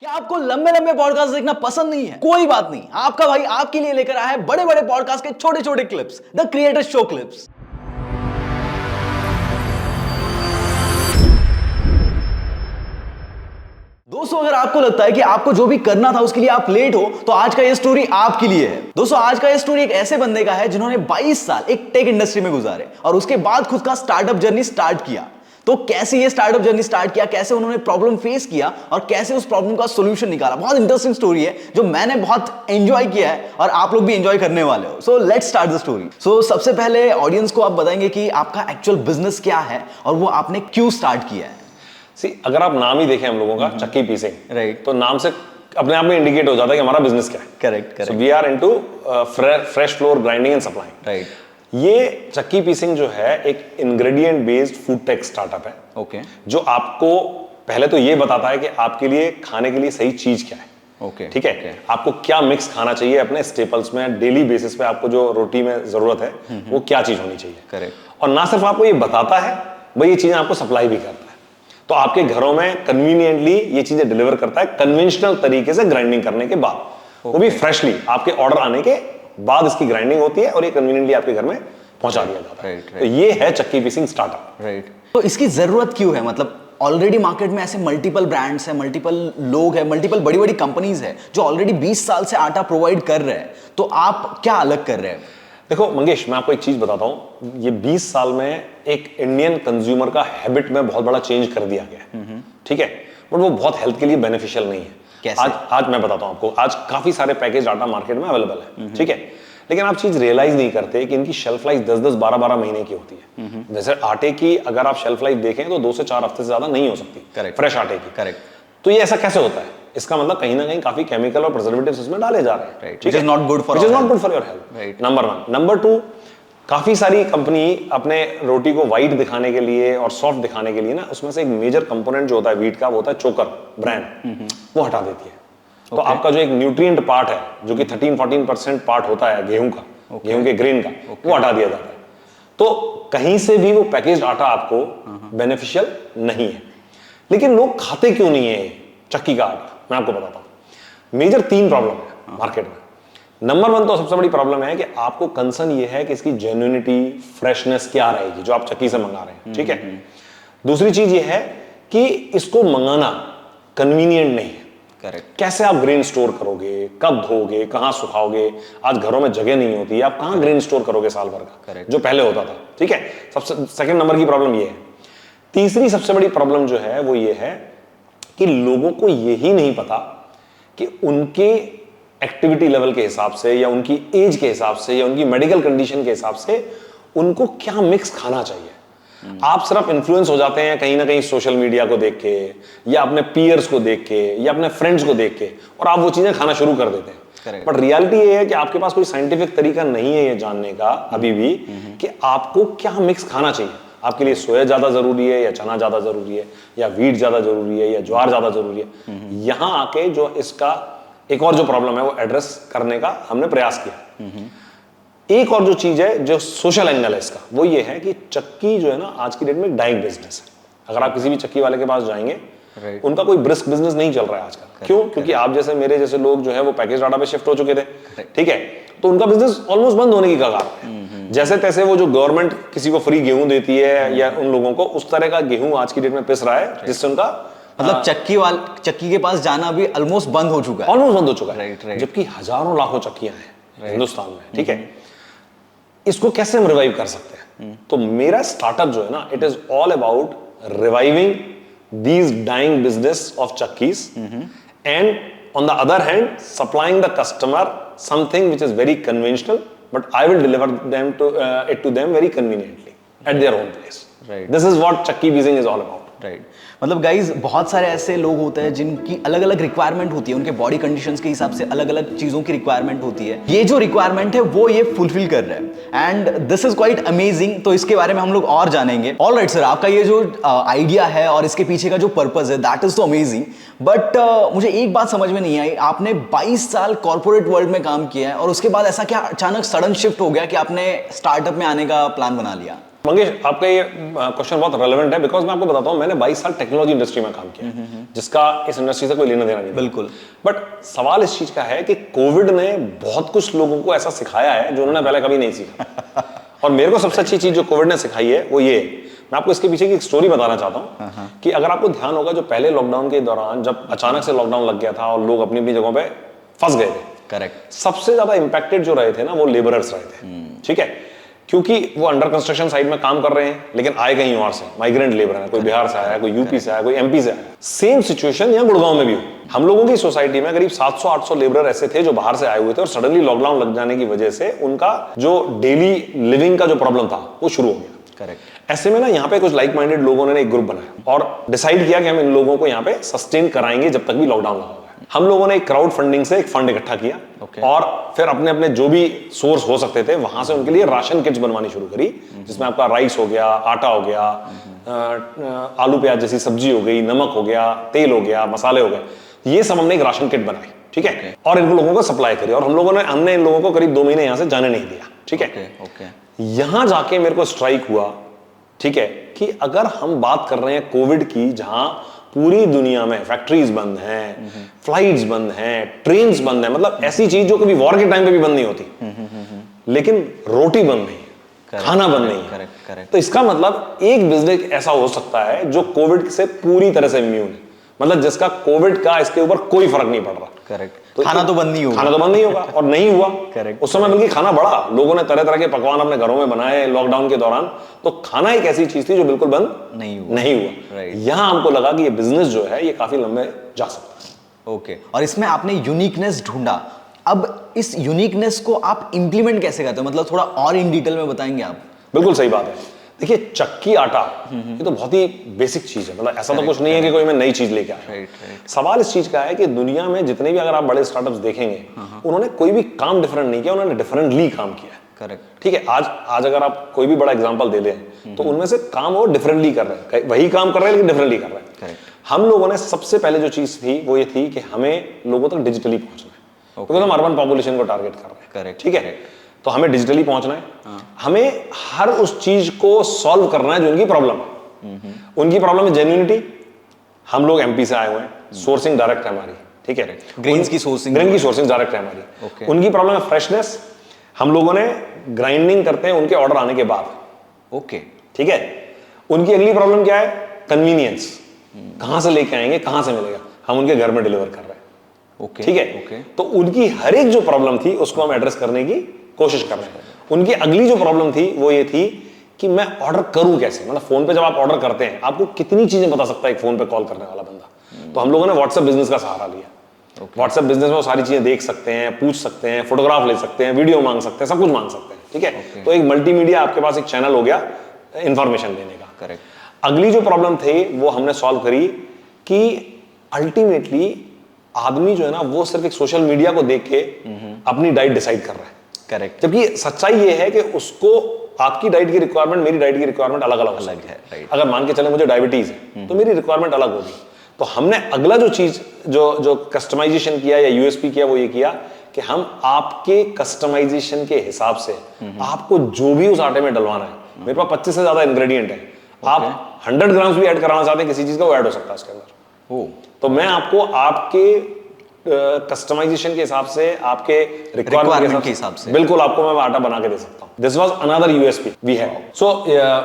क्या आपको लंबे लंबे पॉडकास्ट देखना पसंद नहीं है? कोई बात नहीं, आपका भाई आपके लिए लेकर आया है बड़े बड़े पॉडकास्ट के छोटे छोटे clips, the creator show clips. दोस्तों, अगर आपको लगता है कि आपको जो भी करना था उसके लिए आप लेट हो, तो आज का ये स्टोरी आपके लिए है। दोस्तों, आज का ये स्टोरी एक ऐसे बंदे का है जिन्होंने 22 साल एक टेक इंडस्ट्री में गुजारे और उसके बाद खुद का स्टार्टअप जर्नी स्टार्ट किया। तो कैसे ये स्टार्टअप जर्नी स्टार्ट किया, कैसे उन्होंने प्रॉब्लम फेस किया और कैसे उस प्रॉब्लम का सॉल्यूशन निकाला, बहुत इंटरेस्टिंग स्टोरी है जो मैंने बहुत एंजॉय किया है और आप लोग भी एंजॉय करने वाले हो। So let's start the story. So सबसे पहले ऑडियंस को आप बताएंगे कि आपका एक्चुअल बिजनेस क्या है और वो आपने क्यों स्टार्ट किया है। अगर आप नाम ही देखें हम लोगों का चक्की पीसिंग, राइट, तो नाम से अपने आप में इंडिकेट हो जाता है कि हमारा बिजनेस क्या है। Correct. We are into fresh flour grinding and supplying. Right. ये चक्की पीसिंग जो है एक ingredient based food tech startup है। ओके। जो आपको पहले तो ये बताता है कि आपके लिए खाने के लिए सही चीज क्या है। ओके। ठीक है, आपको क्या मिक्स खाना चाहिए अपने स्टेपल्स में, डेली बेसिस पे आपको जो रोटी में जरूरत है वो क्या चीज होनी चाहिए। करेक्ट। और ना सिर्फ आपको ये बताता है, वही ये चीजें आपको सप्लाई भी करता है। तो आपके घरों में कन्वीनियंटली ये चीजें डिलीवर करता है कन्वेंशनल तरीके से ग्राइंडिंग करने के बाद, वो भी फ्रेशली आपके ऑर्डर आने के बाद इसकी ग्राइंडिंग होती है और ये कन्वीनियंटली आपके घर में पहुंचा दिया जाता है। तो ये है चक्की पीसिंग स्टार्टअप। राइट। तो इसकी जरूरत क्यों है? मतलब ऑलरेडी मार्केट में ऐसे मल्टीपल ब्रांड्स हैं, मल्टीपल लोग हैं, मल्टीपल बड़ी बड़ी कंपनीज है जो ऑलरेडी 20 साल से आटा प्रोवाइड कर रहे हैं, तो आप क्या अलग कर रहे हैं? देखो मंगेश, मैं आपको एक चीज बताता हूं, ये 20 साल में एक इंडियन कंज्यूमर का हैबिट में बहुत बड़ा चेंज कर दिया गया है। ठीक है, बट वो बहुत हेल्थ के लिए बेनिफिशियल नहीं है। कैसे? आज मैं बताता हूं आपको। आज काफी सारे पैकेज आटा मार्केट में अवेलेबल है। ठीक है, लेकिन आप चीज रियलाइज नहीं करते कि इनकी शेल्फ लाइफ 10-10, 12-12 महीने की होती है। जैसे आटे की अगर आप शेल्फ लाइफ देखें तो 2 से 4 हफ्ते से ज्यादा नहीं हो सकती। करेक्ट। फ्रेश आटे की। करेक्ट। तो ये ऐसा कैसे होता है? इसका मतलब कहीं ना कहीं काफी केमिकल और प्रिजर्वेटिव्स इसमें डाले जा रहे हैं। Right. Which is not good for your health. Right. Number 1। Number 2, काफी सारी कंपनी अपने रोटी को व्हाइट दिखाने के लिए और सॉफ्ट दिखाने के लिए ना, उसमें से एक मेजर कंपोनेंट जो होता है व्हीट का, वो होता है चोकर ब्रांड, वो हटा देती है। तो आपका जो एक न्यूट्रिएंट पार्ट है, जो कि 13-14% पार्ट होता है गेहूं का, गेहूं के ग्रेन का, वो हटा दिया जाता है। तो कहीं से भी वो पैकेज्ड आटा आपको बेनिफिशियल नहीं है। लेकिन लोग खाते क्यों नहीं है चक्की का आटा? मैं आपको बताता हूं। मेजर 3 प्रॉब्लम है मार्केट में। नंबर 1 तो सबसे बड़ी प्रॉब्लम है कि आपको कंसर्न ये है कि इसकी जेन्युइनिटी, फ्रेशनेस क्या रहेगी जो आप चक्की से मंगा रहे हैं। ठीक है। दूसरी चीज ये है कि इसको मंगाना कन्वीनियंट नहीं है। करेक्ट। कैसे आप ग्रेन स्टोर करोगे, कब धोगे, कहां सुखाओगे? आज घरों में जगह नहीं होती, आप कहां ग्रेन स्टोर करोगे साल भर का? Correct. जो पहले होता था। ठीक है, सबसे सेकंड नंबर की प्रॉब्लम ये है। तीसरी सबसे बड़ी प्रॉब्लम जो है वो ये है कि लोगों को यही नहीं पता कि उनके एक्टिविटी लेवल के हिसाब से या उनकी एज के हिसाब से या उनकी मेडिकल कंडीशन के हिसाब से उनको क्या मिक्स खाना चाहिए। आप सिर्फ इन्फ्लुएंस हो जाते हैं कहीं ना कहीं सोशल मीडिया को देख के या अपने पीयर्स को देख के या अपने फ्रेंड्स को देख के, और आप वो चीजें खाना शुरू कर देते हैं। बट रियलिटी ये है कि आपके पास कोई साइंटिफिक तरीका नहीं है ये जानने का अभी भी कि आपको क्या मिक्स खाना चाहिए। आपके लिए सोया ज्यादा जरूरी है या चना ज्यादा जरूरी है या व्हीट ज्यादा जरूरी है या ज्वार ज्यादा जरूरी है। यहां आके जो इसका एक और जो प्रॉब्लम है वो एड्रेस करने का हमने प्रयास किया। एक और जो चीज है, जो सोशल एंगल है इसका, वो ये है कि चक्की जो है ना आज की डेट में डाइंग बिजनेस है। अगर आप किसी भी चक्की वाले के पास जाएंगे, उनका कोई ब्रिस्क बिजनेस नहीं चल रहा है आजकल। क्यों? क्योंकि आप जैसे मेरे जैसे लोग जो है वो पैकेज आटा पे शिफ्ट हो चुके थे। ठीक है, तो उनका बिजनेस ऑलमोस्ट बंद होने की कगार है। जैसे तैसे वो जो गवर्नमेंट किसी को फ्री गेहूं देती है या उन लोगों को उस तरह का गेहूं आज की डेट में पिस रहा है जिससे उनका मतलब चक्की के पास जाना भी ऑलमोस्ट बंद हो चुका है। ऑलमोस्ट बंद हो चुका है। राइट। जबकि हजारों लाखों चक्कियां हैं हिंदुस्तान में। ठीक है, इसको कैसे हम रिवाइव कर सकते हैं? तो मेरा स्टार्टअप जो है ना, it is all about reviving these dying business of chakkis and on the other hand supplying the customer something which is very conventional, but I will deliver them to them very conveniently at their own place. Right. This is what Chakki Beijing is all about. Right. मतलब guys, बहुत सारे ऐसे लोग होते हैं जिनकी अलग अलग रिक्वायरमेंट होती है, उनके बॉडी कंडीशंस के हिसाब से अलग अलग चीजों की रिक्वायरमेंट होती है। ये जो रिक्वायरमेंट है वो ये फुलफिल कर रहे हैं and this is quite amazing. तो इसके बारे में हम लोग और जानेंगे। ऑलराइट सर, आपका ये जो आइडिया है और इसके पीछे का जो पर्पस है, दैट इज तो अमेजिंग। बट मुझे एक बात समझ में नहीं आई, आपने 22 साल कॉर्पोरेट वर्ल्ड में काम किया है और उसके बाद ऐसा क्या अचानक सडन शिफ्ट हो गया कि आपने स्टार्टअप में आने का प्लान बना लिया? मंगेश, आपका ये क्वेश्चन बहुत रेलेवेंट है, बिकॉज मैं आपको बताता हूं, मैंने 22 साल टेक्नोलॉजी इंडस्ट्री में काम किया, जिसका इस इंडस्ट्री से कोई लेना देना नहीं। बिल्कुल। बट सवाल इस चीज का है कि कोविड ने बहुत कुछ लोगों को ऐसा सिखाया है जो उन्होंने पहले कभी नहीं सीखा। और मेरे को सबसे अच्छी चीज जो कोविड ने सिखाई है वो ये है। मैं आपको इसके पीछे की एक स्टोरी बताना चाहता हूं कि अगर आपको ध्यान होगा, जो पहले लॉकडाउन के दौरान जब अचानक से लॉकडाउन लग गया था और लोग अपनी अपनी जगहों पे फंस गए थे, करेक्ट, सबसे ज्यादा इंपैक्टेड जो रहे थे ना, वो लेबरर्स रहे थे। ठीक है, क्योंकि वो अंडर कंस्ट्रक्शन साइड में काम कर रहे हैं लेकिन आए कहीं और से, माइग्रेंट लेबर है, कोई बिहार से आया, कोई यूपी से आया, कोई एमपी से आया। सेम सिचुएशन यहाँ गुड़गांव में भी हुई। हम लोगों की सोसाइटी में करीब 700-800 लेबर ऐसे थे जो बाहर से आए हुए थे और सडनली लॉकडाउन लग जाने की वजह से उनका जो डेली लिविंग का जो प्रॉब्लम था वो शुरू हो गया। करेक्ट। ऐसे में ना यहाँ पे कुछ लाइक माइंडेड लोगों ने एक ग्रुप बनाया और डिसाइड किया कि हम इन लोगों को यहाँ पे सस्टेन कराएंगे जब तक भी लॉकडाउन लगा हुआ है। हम लोगों ने एक क्राउड फंडिंग से एक फंड इकट्ठा किया और फिर अपने अपने जो भी सोर्स हो सकते थे वहां से उनके लिए राशन किट्स बनवानी शुरू करी, जिसमें आपका राइस हो गया, आटा हो गया, आलू प्याज जैसी सब्जी हो गई, नमक हो गया, तेल हो गया, मसाले हो गए, ये सब हमने एक राशन किट बनाई। ठीक है, और इन लोगों को सप्लाई करी और हमने इन लोगों को करीब 2 महीने यहां से जाने नहीं दिया। ठीक है, यहां जाके मेरे को स्ट्राइक हुआ, ठीक है, कि अगर हम बात कर रहे हैं कोविड की, जहां पूरी दुनिया में फैक्ट्रीज बंद हैं, फ्लाइट्स बंद हैं, ट्रेन्स बंद हैं, मतलब ऐसी चीज जो कभी वॉर के टाइम पे भी बंद नहीं होती, लेकिन रोटी बंद नहीं है, खाना बंद नहीं है। तो इसका मतलब एक बिजनेस ऐसा हो सकता है जो कोविड से पूरी तरह से इम्यून है, मतलब जिसका कोविड का इसके ऊपर कोई फर्क नहीं पड़ रहा। करेक्ट। तो खाना तो बंद नहीं होगा, खाना तो बंद नहीं होगा और नहीं हुआ। करेक्ट। उस समय बल्कि खाना बढ़ा, लोगों ने तरह तरह के पकवान अपने घरों में बनाए लॉकडाउन के दौरान, तो खाना एक ऐसी चीज थी जो बिल्कुल बंद नहीं हुआ। यहां हमको लगा कि ये बिजनेस जो है ये काफी लंबे जा सकता है। ओके, और इसमें आपने यूनिकनेस ढूंढा, अब इस यूनिकनेस को आप इंप्लीमेंट कैसे करते हो, मतलब थोड़ा और इन डिटेल में बताएंगे आप? बिल्कुल सही बात है। देखिए, चक्की आटा ये तो बहुत ही बेसिक चीज है, मतलब ऐसा तो कुछ नहीं है कि कोई मैं नई चीज लेके आया। सवाल इस चीज का है कि दुनिया में जितने भी अगर आप बड़े स्टार्टअप्स देखेंगे, उन्होंने कोई भी काम डिफरेंट नहीं किया, उन्होंने डिफरेंटली काम किया है। करेक्ट। ठीक है, आज अगर आप कोई भी बड़ा एग्जांपल दे दें तो उनमें से काम वो डिफरेंटली कर रहे हैं, वही काम कर रहे हैं लेकिन डिफरेंटली कर रहे हैं। हम लोगों ने सबसे पहले जो चीज थी वो ये थी कि हमें लोगों तक डिजिटली पहुंचना है, क्योंकि हम अर्बन पॉपुलेशन को टारगेट कर रहे हैं। करेक्ट। ठीक है, तो हमें डिजिटली पहुंचना है, हमें हर उस चीज को सॉल्व करना है जो उनकी प्रॉब्लम है। उनकी प्रॉब्लम है जेन्युइनिटी, हम लोग एमपी से आए हुए हैं, सोर्सिंग डायरेक्ट है हमारी। ठीक है, ग्रेन की सोर्सिंग डायरेक्ट है हमारी। उनकी प्रॉब्लम है फ्रेशनेस, हम लोगों ने ग्राइंडिंग करते हैं उनके ऑर्डर आने के बाद। ओके, ठीक है, उनकी अगली प्रॉब्लम क्या है? कन्वीनियंस, कहां से लेके आएंगे, कहां से मिलेगा, हम उनके घर में डिलीवर कर रहे हैं। ओके, ठीक है, तो उनकी हर एक जो प्रॉब्लम थी उसको हम एड्रेस करने की कोशिश कर रहे हैं। उनकी अगली जो प्रॉब्लम थी वो ये थी कि मैं ऑर्डर करूं कैसे, मतलब फोन पे जब आप ऑर्डर करते हैं आपको कितनी चीजें बता सकता है एक फोन पे कॉल करने वाला बंदा। तो हम लोगों ने व्हाट्सएप बिजनेस का सहारा लिया। व्हाट्सएप बिजनेस में वो सारी चीजें देख सकते हैं, पूछ सकते हैं, फोटोग्राफ ले सकते हैं, वीडियो मांग सकते हैं, सब कुछ मांग सकते हैं। ठीक है, तो एक मल्टीमीडिया आपके पास एक चैनल हो गया इंफॉर्मेशन देने का। करेक्ट। अगली जो प्रॉब्लम थी वो हमने सॉल्व करी कि अल्टीमेटली आदमी जो है ना वो सिर्फ एक सोशल मीडिया को देख के अपनी डाइट डिसाइड कर रहा है। करेक्ट। जबकि सच्चाई ये है कि उसको आपकी डाइट की रिक्वायरमेंट, मेरी डाइट की रिक्वायरमेंट अलग अलग है। राइट। अगर मान के चले मुझे डायबिटीज है तो मेरी रिक्वायरमेंट अलग होगी। तो हमने अगला जो चीज जो कस्टमाइजेशन किया या यूएसपी किया वो ये किया कि हम आपके कस्टमाइजेशन के हिसाब से आपको जो भी उस आटे में डलवाना है, मेरे पास 25 से ज्यादा इंग्रेडिएंट है, आप 100 ग्राम्स भी ऐड कराना चाहते हैं किसी चीज का, वो ऐड हो सकता है उसके अंदर। तो मैं आपको आपके कस्टमाइजेशन के हिसाब से, आपके रिक्वायरमेंट के हिसाब से बिल्कुल आपको मैं आटा बना के दे सकता हूं। This was another USP we have. So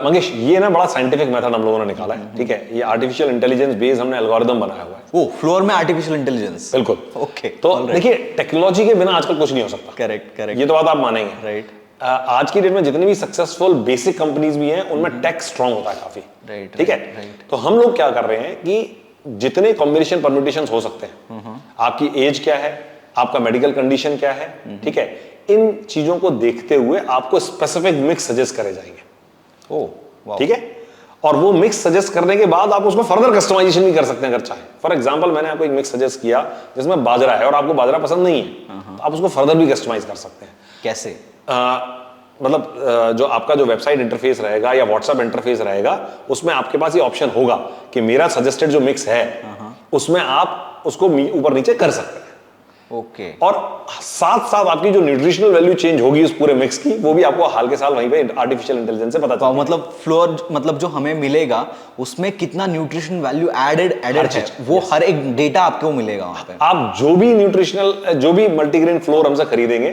Mangesh, ये ना बड़ा साइंटिफिक मेथड हम लोगों ने निकाला है। ठीक है, ये आर्टिफिशियल इंटेलिजेंस बेस्ड हमने एल्गोरिदम बनाया हुआ है। वो फ्लोर में आर्टिफिशियल इंटेलिजेंस। बिल्कुल। ओके, तो देखिए, टेक्नोलॉजी के बिना आजकल कुछ नहीं हो सकता। करेक्ट, करेक्ट, ये तो बात आप मानेंगे। राइट। आज की डेट में जितनी भी सक्सेसफुल बेसिक कंपनीज भी हैं उनमें टेक स्ट्रांग होता है काफी। राइट। ठीक है, तो हम लोग क्या कर रहे हैं कि जितने कॉम्बिनेशन परम्यूटेशंस हो सकते हैं, आपकी एज क्या है, आपका मेडिकल कंडीशन क्या है, ठीक है, इन चीजों को देखते हुए आपको स्पेसिफिक मिक्स सजेस्ट करे जाएंगे। ओह, ठीक है, और वो मिक्स सजेस्ट करने के बाद आप उसमें फर्दर कस्टमाइजेशन भी कर सकते हैं अगर चाहे। फॉर एग्जांपल, मैंने आपको एक मिक्स सजेस्ट किया जिसमें बाजरा है और आपको बाजरा पसंद नहीं है, तो आप उसको फर्दर भी कस्टमाइज कर सकते हैं। कैसे? मतलब जो आपका जो वेबसाइट इंटरफेस रहेगा या व्हाट्सएप इंटरफेस रहेगा, उसमें आपके पास ये ऑप्शन होगा कि मेरा सजेस्टेड जो मिक्स है उसमें आप उसको ऊपर नीचे कर सकते हैं। ओके। और साथ साथ आपकी जो न्यूट्रिशनल वैल्यू चेंज होगी उस पूरे मिक्स की, वो भी आपको हाल के साल वहीं पे आर्टिफिशियल इंटेलिजेंस से पता चलता है। मतलब फ्लोर, मतलब जो हमें मिलेगा उसमें कितना न्यूट्रिशन वैल्यू एडेड है, वो हर एक डेटा आपको मिलेगा वहां पे। आप जो भी न्यूट्रिशनल, जो भी मल्टीग्रेन फ्लोर हमसे खरीदेंगे,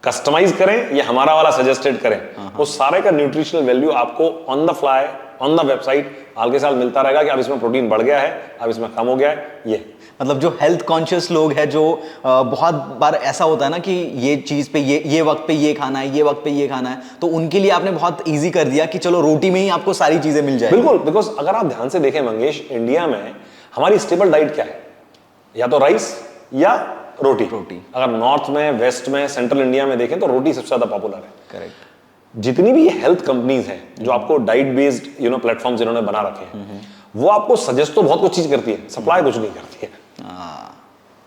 कस्टमाइज करें या हमारा वाला सजेस्टेड करें, वो सारे का न्यूट्रिशनल वैल्यू आपको on the fly, on the website हाल के साल मिलता रहेगा कि अब इसमें प्रोटीन बढ़ गया है, अब इसमें कम हो गया है। ये मतलब जो हेल्थ कॉन्शियस लोग हैं, जो बहुत बार ऐसा होता है ना कि ये चीज पे ये वक्त पे ये खाना है, ये वक्त पे ये खाना है, तो उनके लिए आपने बहुत इजी कर दिया कि चलो रोटी में ही आपको सारी चीजें मिल जाए। बिल्कुल, बिकॉज अगर आप ध्यान से देखें मंगेश, इंडिया में हमारी स्टेबल डाइट क्या है? या तो राइस या रोटी। अगर नॉर्थ में, वेस्ट में, सेंट्रल इंडिया में देखें तो रोटी सबसे ज्यादा पॉपुलर है। करेक्ट। जितनी भी समझ कंपनीज हैं जो आपको डाइट बेस्ड प्लेटफॉर्म जिन्होंने बना रखे हैं, वो आपको सजेस्ट तो बहुत कुछ चीज करती है, सप्लाई कुछ नहीं करती है।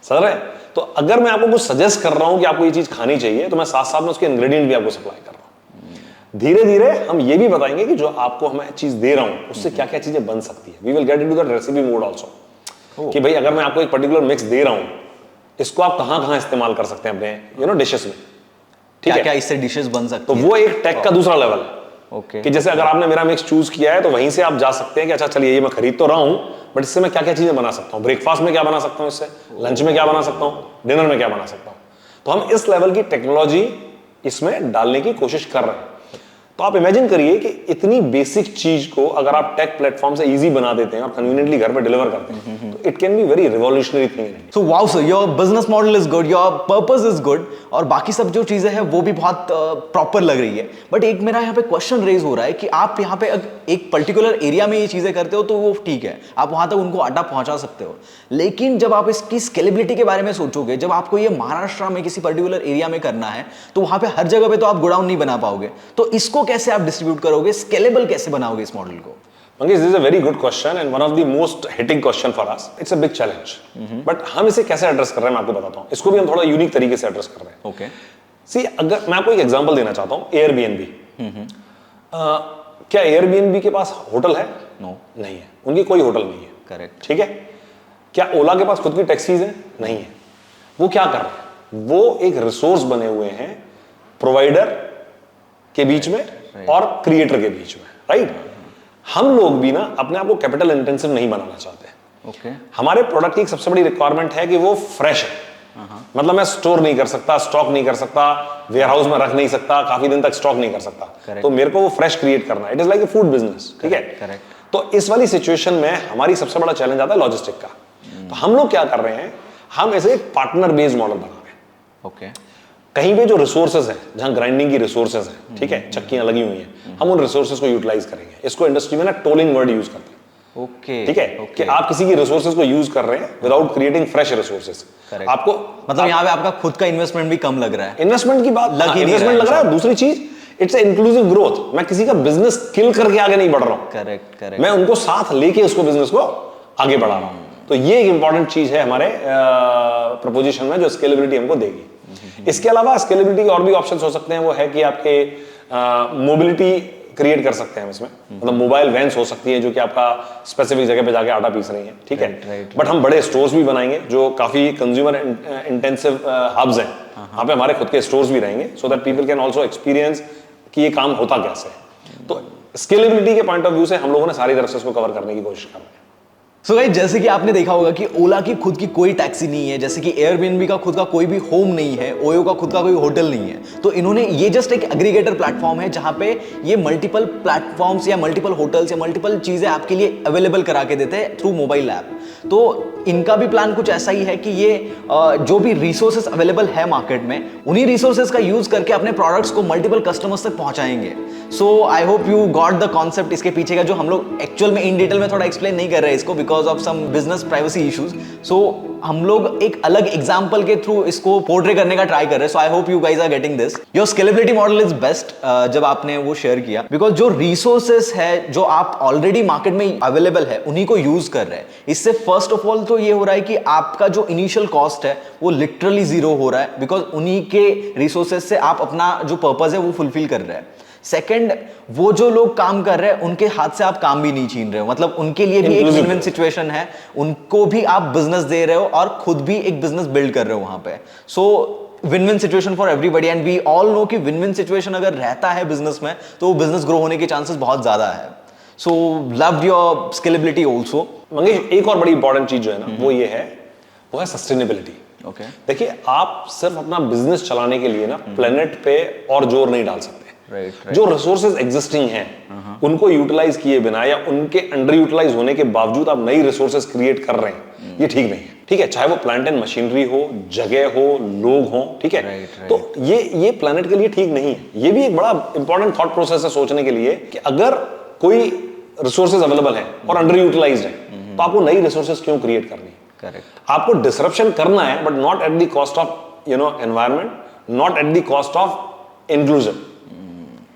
सर है, तो अगर मैं आपको कुछ सजेस्ट कर रहा हूं कि आपको ये चीज खानी चाहिए, तो मैं साथ साथ में उसके इंग्रेडिएंट भी आपको सप्लाई कर रहा हूं। धीरे धीरे हम ये भी बताएंगे कि जो आपको मैं चीज दे रहा हूं उससे क्या क्या चीजें बन सकती है। We will get into that recipe mode also, कि भाई अगर मैं आपको एक पर्टिकुलर मिक्स दे रहा हूं, इसको आप कहां कहां इस्तेमाल कर सकते हैं अपने डिशेस में। ठीक है, क्या इससे डिशेस बन सकती तो है? वो एक टेक का दूसरा लेवल है। ओके। कि जैसे अगर आपने मेरा मिक्स चूज किया है, तो वहीं से आप जा सकते हैं कि अच्छा चलिए ये मैं खरीद तो रहा हूं, बट इससे मैं क्या क्या चीजें बना सकता हूं, ब्रेकफास्ट में क्या बना सकता हूं, इससे लंच में क्या बना सकता हूं, डिनर में क्या बना सकता हूं। तो हम इस लेवल की टेक्नोलॉजी इसमें डालने की कोशिश कर रहे हैं। तो आप इमेजिन करिए कि इतनी बेसिक चीज को अगर आप टेक प्लेटफॉर्म से इजी बना देते हैं और कन्वीनियंटली घर पे डिलीवर करते हैं, तो it can be very revolutionary thing. So wow sir, your business model is good, your purpose is good, और बाकी सब जो चीजें हैं वो भी बहुत प्रॉपर लग रही है। बट एक मेरा यहाँ पे क्वेश्चन रेज हो रहा है कि आप यहाँ पे एक पर्टिकुलर एरिया में ये चीजें करते हो तो वो ठीक है, आप वहां तक उनको आटा पहुंचा सकते हो, लेकिन जब आप इसकी स्केलेबिलिटी के बारे में सोचोगे, जब आपको ये महाराष्ट्र में किसी पर्टिकुलर एरिया में करना है, तो वहां पे हर जगह पे तो आप गोडाउन नहीं बना पाओगे, तो इसको कैसे आप डिस्ट्रीब्यूट करोगे, स्केलेबल कैसे बनाओगे इस मॉडल को? Mangesh, this is a very good question and one of the most hitting question for us. It's a big challenge. But हम इसे कैसे एड्रेस कर रहे हैं मैं आपको बताता हूँ। इसको भी हम थोड़ा यूनिक तरीके से एड्रेस कर रहे हैं। ओके। सी, अगर मैं आपको एक एग्जांपल देना चाहता हूँ, एयरबीएनबी। क्या एयरबीएनबी के पास होटल है? नो, नहीं है, उनकी कोई होटल नहीं है। करेक्ट। ठीक है। क्या ओला के पास खुद की टैक्सीज है? नहीं है। वो क्या कर रहे हैं? वो एक रिसोर्स बने हुए हैं प्रोवाइडर के बीच में और क्रिएटर के बीच में, राइट? हम लोग भी ना अपने आप को कैपिटल इंटेंसिव नहीं बनाना चाहते। ओके। हमारे प्रोडक्ट की एक सबसे बड़ी रिक्वायरमेंट है कि वो फ्रेश है। मतलब मैं स्टोर नहीं कर सकता, स्टॉक नहीं कर सकता, वेयर हाउस में रख नहीं सकता, काफी दिन तक स्टॉक नहीं कर सकता। तो मेरे को वो फ्रेश क्रिएट करना है। It is like a food business. ठीक है। करेक्ट। तो इस वाली सिचुएशन में हमारी सबसे बड़ा चैलेंज आता है लॉजिस्टिक का। तो हम लोग क्या कर रहे हैं, हम ऐसे एक पार्टनर बेस्ड मॉडल बना रहे हैं। ओके। कहीं पे जो रिसोर्सेज हैं, जहां ग्राइंडिंग की रिसोर्सेज हैं, ठीक है, चक्कियां लगी हुई हैं, हम उन रिसोर्सेज को यूटिलाइज करेंगे। इसको इंडस्ट्री में ना टोलिंग वर्ड यूज करते हैं। ओके। ठीक है, कि आप किसी की रिसोर्सेज को यूज कर रहे हैं विदाउट क्रिएटिंग फ्रेश रिसोर्सेज। आपको मतलब यहाँ पे आपका खुद का इन्वेस्टमेंट भी कम लग रहा है। इन्वेस्टमेंट की बात इन्वेस्टमेंट लग रहा है। दूसरी चीज, इट्स इंक्लूसिव ग्रोथ। मैं किसी का बिजनेस किल करके आगे नहीं बढ़ रहा हूं। Correct correct. मैं उनको साथ लेके उसको बिजनेस को आगे बढ़ा रहा हूं। तो ये एक इंपॉर्टेंट चीज है हमारे प्रपोजिशन में, जो स्केलेबिलिटी हमको देगी। इसके अलावा स्केलेबिलिटी के और भी ऑप्शंस हो सकते हैं। वो है कि आपके मोबिलिटी क्रिएट कर सकते हैं इसमें। मतलब मोबाइल वैन्स हो सकती है जो कि आपका स्पेसिफिक जगह पे जाके आटा पीस रही हैं। ठीक है। बट हम बड़े स्टोर्स भी बनाएंगे जो काफी कंज्यूमर इंटेंसिव हब्स हैं। वहां पे हमारे खुद के स्टोर्स भी रहेंगे, so that people can also experience कि ये काम होता कैसे है। तो स्केलेबिलिटी के पॉइंट ऑफ व्यू से हम लोगों ने सारी तरफ से इसको कवर करने की कोशिश कर रहे हैं। सो गाइस, जैसे कि आपने देखा होगा कि ओला की खुद की कोई टैक्सी नहीं है, जैसे कि एयरबीएनबी का खुद का कोई भी होम नहीं है, ओयो का खुद का कोई होटल नहीं है। तो इन्होंने ये जस्ट एक एग्रीगेटर प्लेटफॉर्म है जहां पे ये मल्टीपल प्लेटफॉर्म्स या मल्टीपल होटल्स या मल्टीपल चीजें आपके लिए अवेलेबल करा के देते हैं थ्रू मोबाइल ऐप। तो इनका भी प्लान कुछ ऐसा ही है कि ये जो भी रिसोर्सेस अवेलेबल है मार्केट में, उन्हीं रिसोर्सेस का यूज करके अपने प्रोडक्ट्स को मल्टीपल कस्टमर्स तक पहुंचाएंगे। So I hope you got the concept इसके पीछे का, जो हम लोग एक्चुअल में इन डिटेल में थोड़ा एक्सप्लेन नहीं कर रहे हैं इसको because of some business privacy issues. So हम लोग एक अलग एग्जांपल के थ्रू इसको पोर्ट्रे करने का ट्राई कर रहे हैं। So I hope you guys are getting this. Your scalability model is best जब आपने वो शेयर किया, बिकॉज जो रिसोर्सेस है जो आप ऑलरेडी मार्केट में अवेलेबल है उन्हीं को यूज कर रहे हैं। इससे फर्स्ट ऑफ ऑल तो ये हो रहा है कि आपका जो इनिशियल कॉस्ट है वो लिटरली जीरो हो रहा है, बिकॉज उन्हीं के रिसोर्सेस से आप अपना जो पर्पस है वो फुलफिल कर रहे हैं। सेकंड, वो जो लोग काम कर रहे हैं उनके हाथ से आप काम भी नहीं छीन रहे हो, मतलब उनके लिए भी एक विन विन सिचुएशन है, उनको भी आप बिजनेस दे रहे हो और खुद भी एक बिजनेस बिल्ड कर रहे हो वहां पे। So win win situation for everybody, and we all know कि विन विन सिचुएशन अगर रहता है बिजनेस में तो बिजनेस ग्रो होने के चांसेस बहुत ज्यादा है। So loved your scalability also. Mangesh, एक और बड़ी इंपॉर्टेंट चीज जो है ना, वो है सस्टेनेबिलिटी। ओके, देखिए, आप सिर्फ अपना बिजनेस चलाने के लिए ना प्लेनेट पे और जोर नहीं डाल सकते। राइट। जो रिसोर्सेज एग्जिस्टिंग हैं उनको यूटिलाइज किए बिना या उनके अंडर यूटिलाइज होने के बावजूद आप नई रिसोर्सेज क्रिएट कर रहे हैं, ये ठीक नहीं है। ठीक है, चाहे वो प्लांट एंड मशीनरी हो, जगह हो, लोग हो, ठीक है। तो ये प्लेनेट के लिए ठीक नहीं है। ये भी एक बड़ा इंपॉर्टेंट थॉट प्रोसेस है सोचने के लिए कि अगर कोई रिसोर्सेज अवेलेबल है और अंडर यूटिलाइज्ड है तो आपको नई रिसोर्सेज क्यों क्रिएट करनी है? करेक्ट। आपको डिसरप्शन करना है, but not at the cost of environment, not at the cost of inclusion.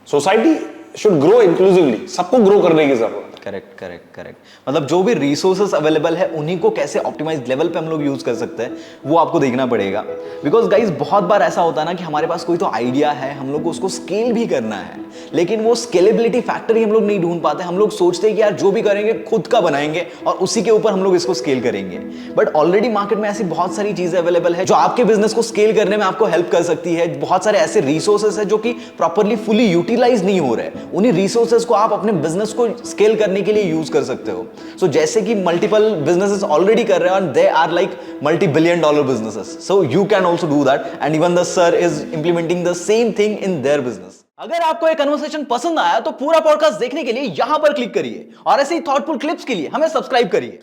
Society should grow inclusively, सबको ग्रो करने की जरूरत है। करेक्ट। मतलब जो भी रिसोर्सेस अवेलेबल है उन्हीं को कैसे ऑप्टिमाइज लेवल पे हम लोग यूज कर सकते हैं वो आपको देखना पड़ेगा। बिकॉज गाइज बहुत बार ऐसा होता है ना कि हमारे पास कोई तो आइडिया है, हम लोग को उसको स्केल भी करना है, लेकिन वो स्केलेबिलिटी फैक्टर ही हम लोग नहीं ढूंढ पाते। हम लोग सोचते हैं कि यार जो भी करेंगे खुद का बनाएंगे और उसी के ऊपर हम लोग इसको स्केल करेंगे। बट ऑलरेडी मार्केट में ऐसी बहुत सारी चीजें अवेलेबल है जो आपके बिजनेस को स्केल करने में आपको हेल्प कर सकती है। बहुत सारे ऐसे रिसोर्सेस है जो कि प्रॉपरली फुली यूटिलाइज नहीं हो रहे, उन्हीं रिसोर्सेस को आप अपने बिजनेस को स्केल करने के लिए यूज कर सकते हो। सो जैसे कि मल्टीपल बिजनेसेस ऑलरेडी कर रहे हैं और they are like $multi-billion businesses, so you can also do that, and even the sir is implementing the same thing in their business. अगर आपको ये कन्वर्सेशन पसंद आया तो पूरा पॉडकास्ट देखने के लिए यहां पर क्लिक करिए और ऐसे ही थॉटफुल क्लिप्स के लिए हमें सब्सक्राइब करिए।